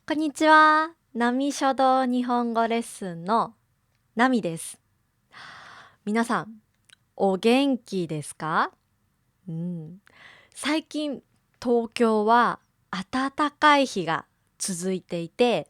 こんにちは。波書道日本語レッスンのナミです。皆さん、お元気ですか？うん。最近、東京は暖かい日が続いていて、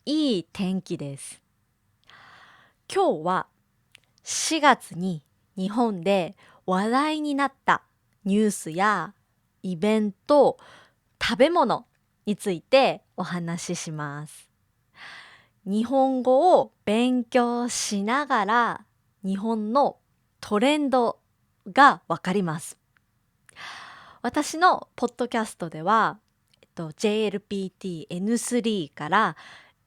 いい天気です。今日は4月に日本で話題になったニュースやイベント、食べ物についてお話しします。日本語を勉強しながら日本のトレンドがわかります。私のポッドキャストでは、JLPT N3 から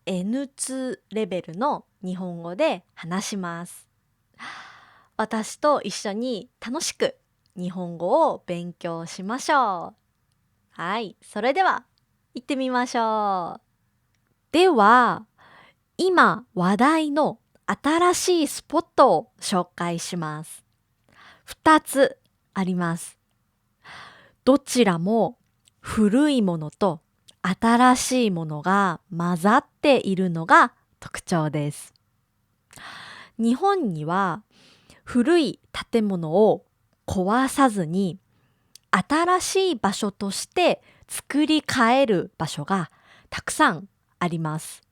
N2 レベルの日本語で話します。私と一緒に楽しく日本語を勉強しましょう。はい、それでは行ってみましょう。では、今話題の新しいスポットを紹介します。2つあります。どちらも古いものと新しいものが混ざっているのが特徴です。日本には古い建物を壊さずに新しい場所として作り変える場所がたくさんあります。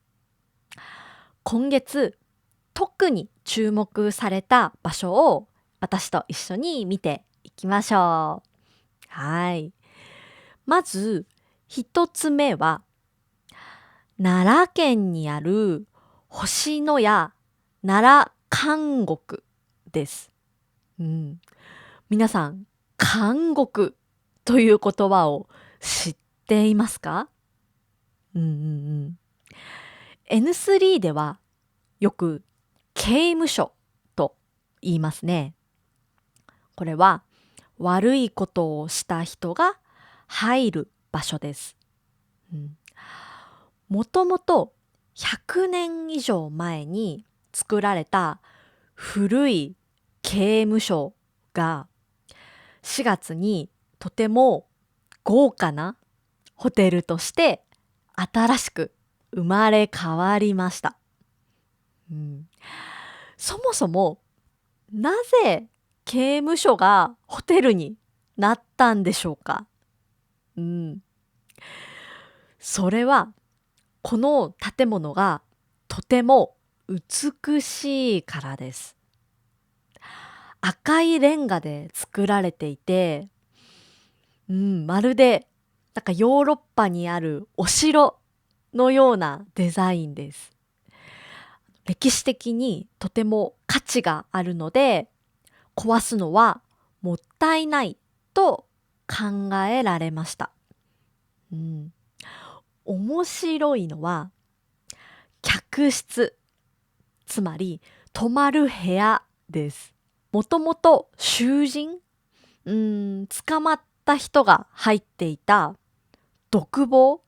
今月特に注目された場所を私と一緒に見ていきましょう。はい。まず一つ目は奈良県にある星のや奈良監獄です。うん、皆さん監獄という言葉を知っていますか？うんうんうん。N3 ではよく刑務所と言いますね。これは悪いことをした人が入る場所です。もともと100年以上前に作られた古い刑務所が4月にとても豪華なホテルとして新しく生まれ変わりました。うん、そもそもなぜ刑務所がホテルになったんでしょうか？うん、それはこの建物がとても美しいからです。赤いレンガで作られていて、まるでなんかヨーロッパにあるお城のようなデザインです。歴史的にとても価値があるので、壊すのはもったいないと考えられました。うん、面白いのは客室、つまり泊まる部屋です。もともと囚人、捕まった人が入っていた独房、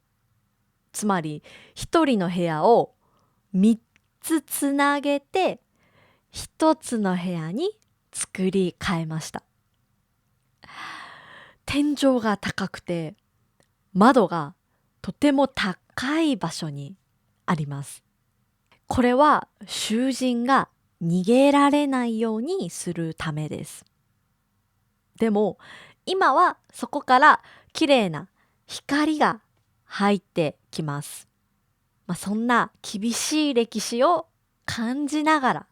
つまり一人の部屋を3つつなげて1つの部屋に作り変えました。天井が高くて窓がとても高い場所にあります。これは囚人が逃げられないようにするためです。でも今はそこからきれいな光が入ってきます。そんな厳しい歴史を感じながら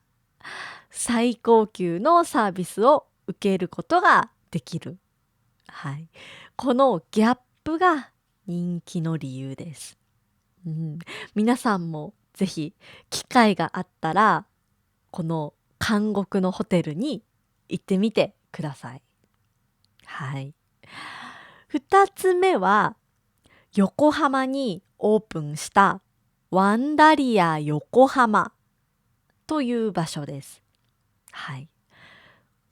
最高級のサービスを受けることができる。はい。このギャップが人気の理由です。うん、皆さんもぜひ機会があったらこの監獄のホテルに行ってみてください。はい。2つ目は横浜にオープンしたワンダリア横浜という場所です。はい。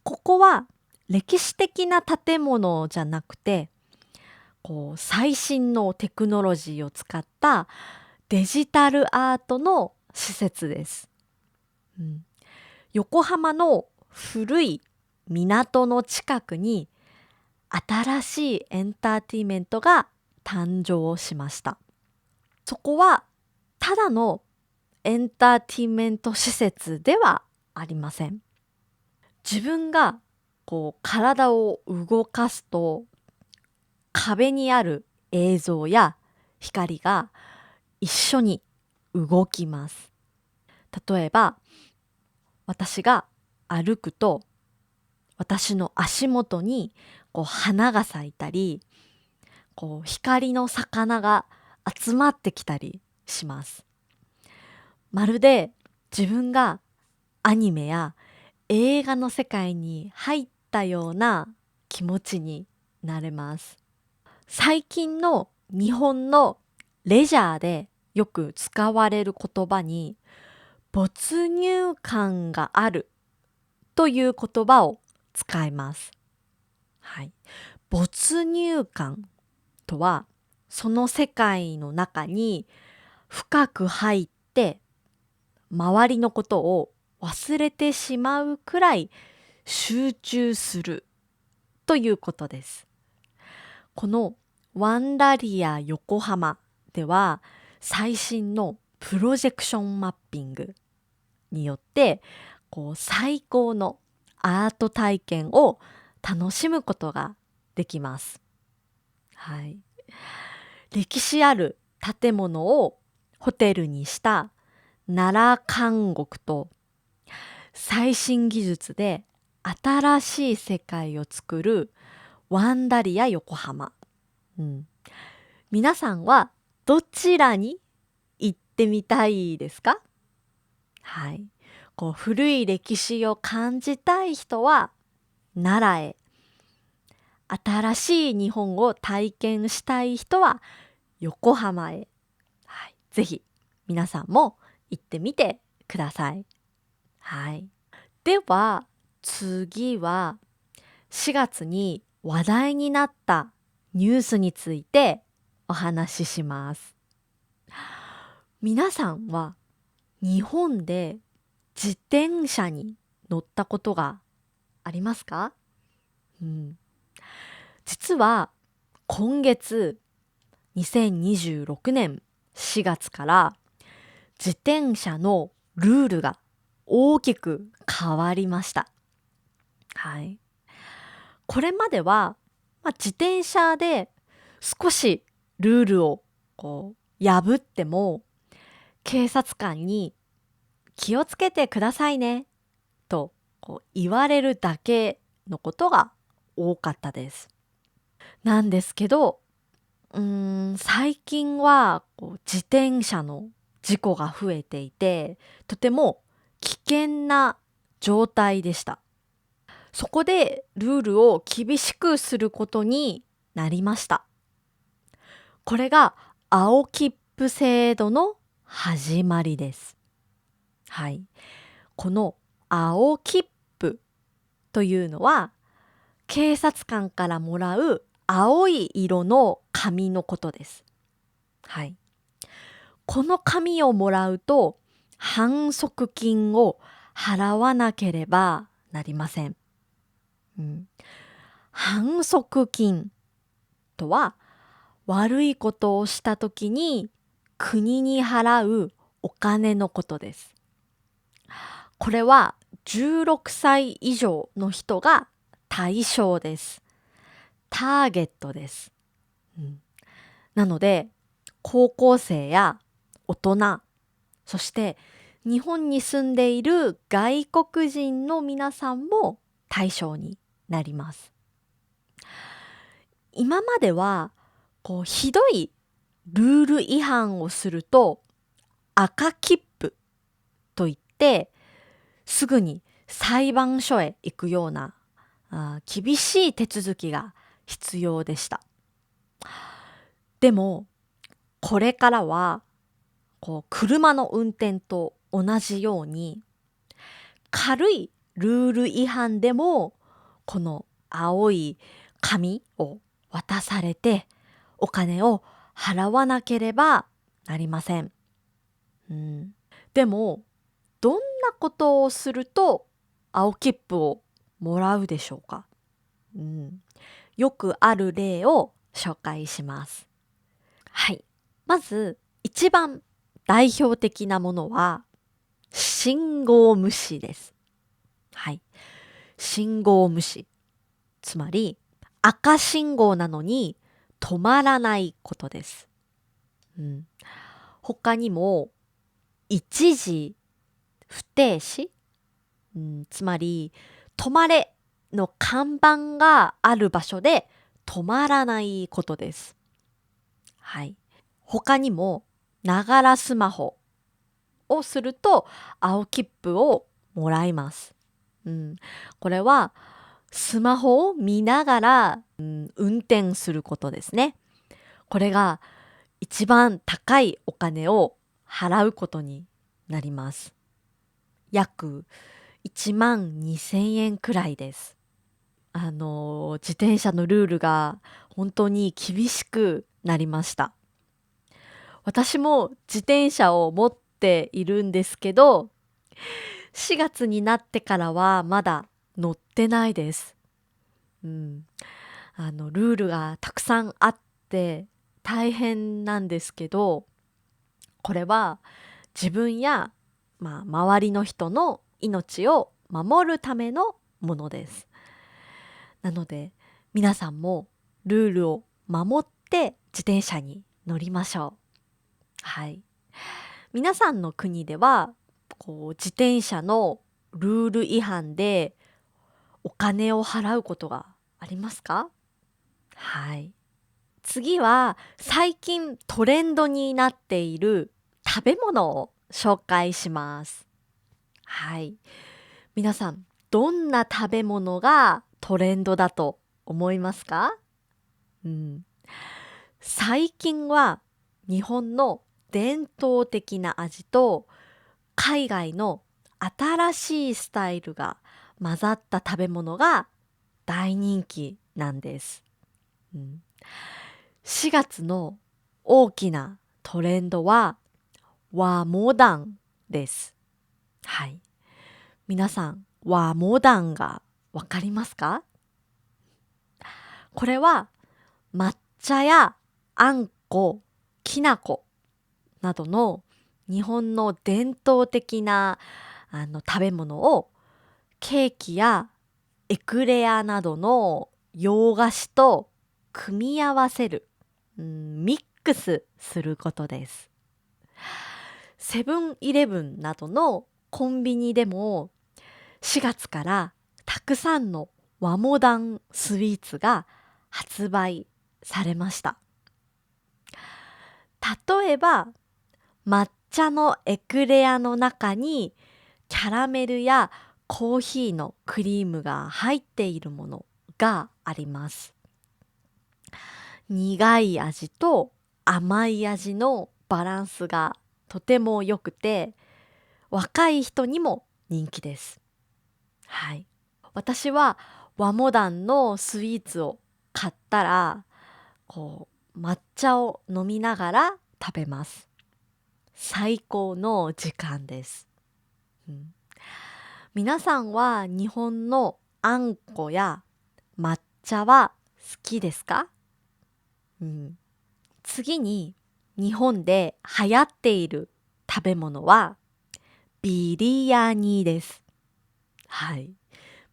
ここは歴史的な建物じゃなくて、最新のテクノロジーを使ったデジタルアートの施設です。うん、横浜の古い港の近くに新しいエンターテイメントが誕生しました。そこはただのエンターテインメント施設ではありません。自分が体を動かすと壁にある映像や光が一緒に動きます。例えば私が歩くと私の足元に花が咲いたり光の魚が集まってきたりします。まるで自分がアニメや映画の世界に入ったような気持ちになれます。最近の日本のレジャーでよく使われる言葉に没入感があるという言葉を使います。はい。没入感とはその世界の中に深く入って周りのことを忘れてしまうくらい集中するということです。このワンダリア横浜では最新のプロジェクションマッピングによって最高のアート体験を楽しむことができます。はい。歴史ある建物をホテルにした奈良監獄と最新技術で新しい世界を作るワンダリア横浜。皆さんはどちらに行ってみたいですか？はい。古い歴史を感じたい人は奈良へ、新しい日本を体験したい人は横浜へ、はい、ぜひ皆さんも行ってみてください。はい。では次は4月に話題になったニュースについてお話しします。皆さんは日本で自転車に乗ったことがありますか？実は今月2026年4月から自転車のルールが大きく変わりました。はい。これまでは、自転車で少しルールを破っても警察官に気をつけてくださいねと言われるだけのことが多かったです。なんですけど、最近は自転車の事故が増えていて、とても危険な状態でした。そこでルールを厳しくすることになりました。これが青切符制度の始まりです。はい。この青切符というのは警察官からもらう青い色の紙のことです。はい。この紙をもらうと反則金を払わなければなりません。反則金とは悪いことをしたときに国に払うお金のことです。これは16歳以上の人が対象です。ターゲットです。なので高校生や大人、そして日本に住んでいる外国人の皆さんも対象になります。今まではひどいルール違反をすると赤切符といってすぐに裁判所へ行くような厳しい手続きが必要でした。でもこれからは車の運転と同じように軽いルール違反でもこの青い紙を渡されてお金を払わなければなりません。でもどんなことをすると青切符をもらうでしょうか？よくある例を紹介します。はい。まず一番代表的なものは信号無視です。はい。信号無視。つまり赤信号なのに止まらないことです。うん、他にも一時不停止、つまり止まれの看板がある場所で止まらないことです。はい。他にもながらスマホをすると青切符をもらいます。これはスマホを見ながら、運転することですね。これが一番高いお金を払うことになります。約1万2000円くらいです。自転車のルールが本当に厳しくなりました。私も自転車を持っているんですけど、4月になってからはまだ乗ってないです。うん。ルールがたくさんあって大変なんですけど、これは自分や、周りの人の命を守るためのものです。なので皆さんもルールを守って自転車に乗りましょう。はい。皆さんの国では自転車のルール違反でお金を払うことがありますか？はい。次は最近トレンドになっている食べ物を紹介します。はい。皆さん、どんな食べ物がトレンドだと思いますか？うん。最近は日本の伝統的な味と海外の新しいスタイルが混ざった食べ物が大人気なんです。うん、4月の大きなトレンドは和モダンです。はい。皆さん、和モダンがわかりますか？これは抹茶やあんこ、きなこなどの日本の伝統的な食べ物をケーキやエクレアなどの洋菓子と組み合わせる、ミックスすることです。セブンイレブンなどのコンビニでも4月からたくさんの和モダンスイーツが発売されました。例えば抹茶のエクレアの中にキャラメルやコーヒーのクリームが入っているものがあります。苦い味と甘い味のバランスがとても良くて、若い人にも人気です。はい。私は和モダンのスイーツを買ったら、抹茶を飲みながら食べます。最高の時間です。うん、皆さんは日本のあんこや抹茶は好きですか？次に日本で流行っている食べ物はビリヤニです。はい。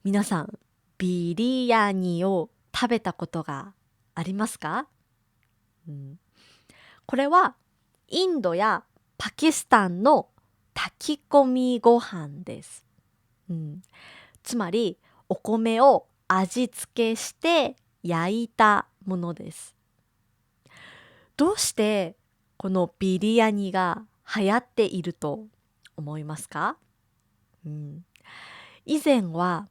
皆さん、ビリヤニを食べたことがありますか？これはインドやパキスタンの炊き込みご飯です。つまりお米を味付けして焼いたものです。どうしてこのビリヤニが流行っていると思いますか？以前は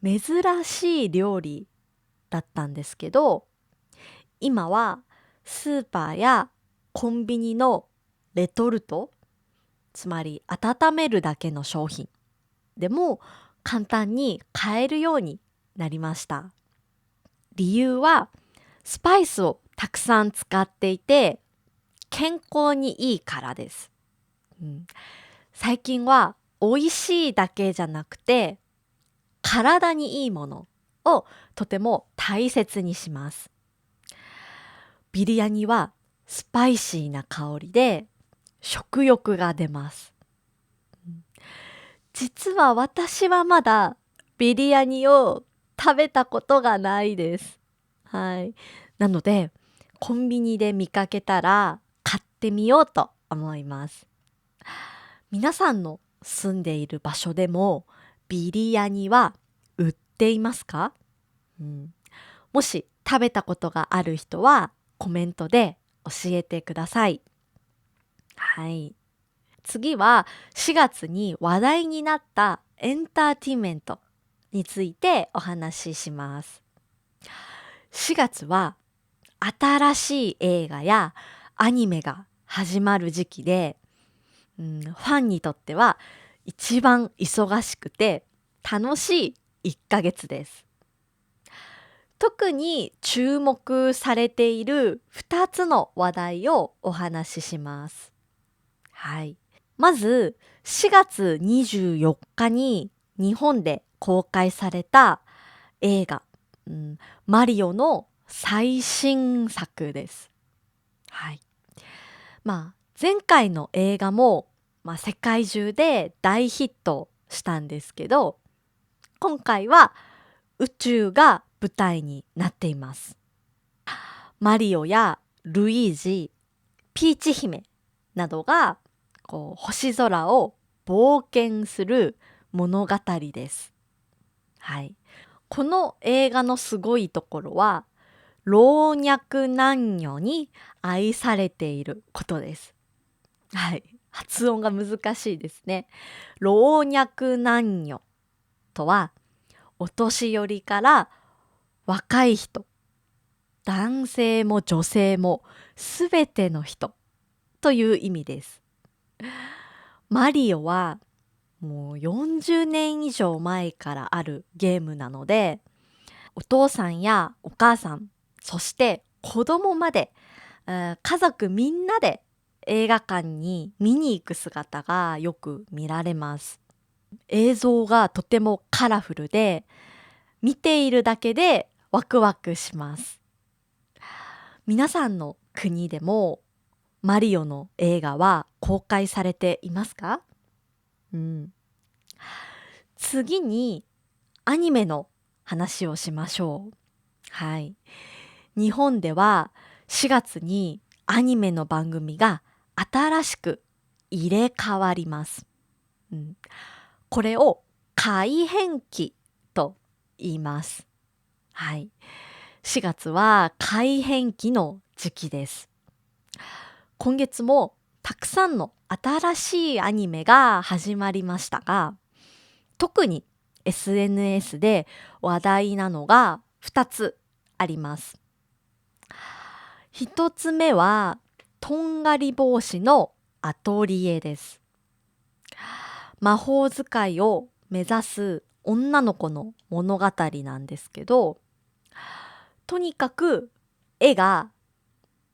珍しい料理だったんですけど、今はスーパーやコンビニのレトルト、つまり温めるだけの商品でも簡単に買えるようになりました。理由はスパイスをたくさん使っていて健康にいいからです。最近は美味しいだけじゃなくて体にいいものをとても大切にします。ビリヤニはスパイシーな香りで食欲が出ます。実は私はまだビリヤニを食べたことがないです。はい。なので、コンビニで見かけたら買ってみようと思います。皆さんの住んでいる場所でもビリヤニは売っていますか？うん、もし食べたことがある人はコメントで教えてください。はい。次は4月に話題になったエンターテインメントについてお話しします。4月は新しい映画やアニメが始まる時期で、ファンにとっては一番忙しくて楽しい1ヶ月です。特に注目されている2つの話題をお話しします。はい。まず4月24日に日本で公開された映画、マリオの最新作です。はい。前回の映画も、世界中で大ヒットしたんですけど、今回は宇宙が舞台になっています。マリオやルイージ、ピーチ姫などが星空を冒険する物語です。はい。この映画のすごいところは老若男女に愛されていることです。はい。発音が難しいですね。老若男女とはお年寄りから若い人、男性も女性もすべての人という意味です。マリオはもう40年以上前からあるゲームなので、お父さんやお母さん、そして子供まで、家族みんなで映画館に見に行く姿がよく見られます。映像がとてもカラフルで、見ているだけでワクワクします。皆さんの国でもマリオの映画は公開されていますか？うん。次にアニメの話をしましょう。はい。日本では4月にアニメの番組が新しく入れ替わります。うん、これを改編期と言います。はい。4月は改編期の時期です。今月もたくさんの新しいアニメが始まりましたが、特に SNS で話題なのが2つあります。1つ目は、とんがり帽子のアトリエです。魔法使いを目指す女の子の物語なんですけど、とにかく絵が、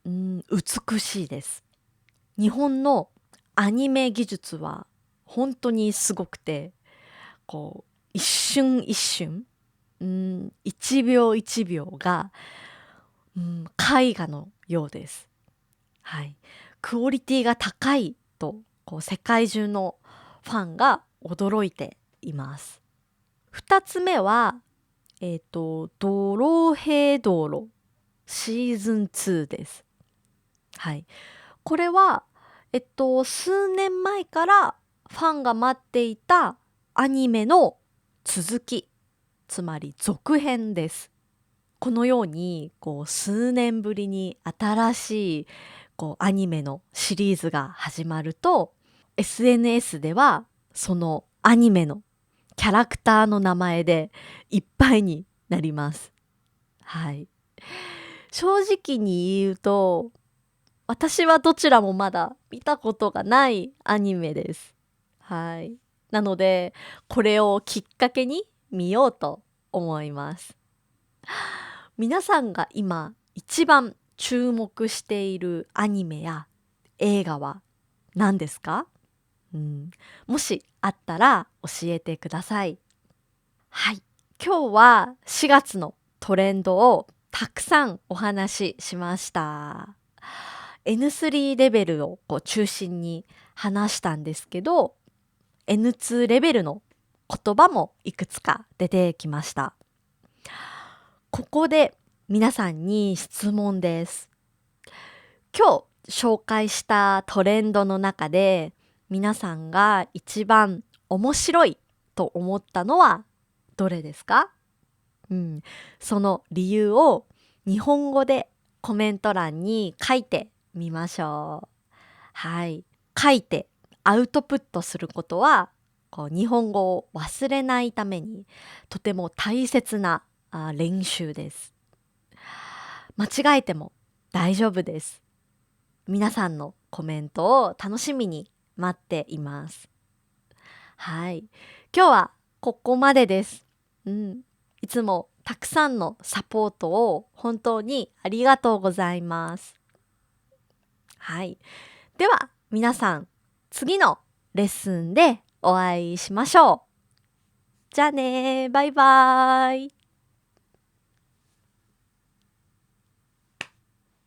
美しいです。日本のアニメ技術は本当にすごくて、一瞬一瞬、一秒一秒が、絵画のようです。はい。クオリティが高いと、世界中のファンが驚いています。二つ目は、ドロヘドロシーズン2です。はい。これは、数年前からファンが待っていたアニメの続き、つまり続編です。このように数年ぶりに新しいアニメのシリーズが始まると SNS ではそのアニメのキャラクターの名前でいっぱいになります。はい。正直に言うと私はどちらもまだ見たことがないアニメです。はい。なのでこれをきっかけに見ようと思います。皆さんが今一番注目しているアニメや映画は何ですか？うん、もしあったら教えてください。はい。今日は4月のトレンドをたくさんお話ししました。N3 レベルを中心に話したんですけど、N2 レベルの言葉もいくつか出てきました。ここで皆さんに質問です。今日紹介したトレンドの中で皆さんが一番面白いと思ったのはどれですか？その理由を日本語でコメント欄に書いてみましょう。はい。書いてアウトプットすることは、日本語を忘れないためにとても大切な練習です。間違えても大丈夫です。皆さんのコメントを楽しみに待っています。はい。今日はここまでです。いつもたくさんのサポートを本当にありがとうございます。はい。では皆さん、次のレッスンでお会いしましょう。じゃあね、バイバーイ。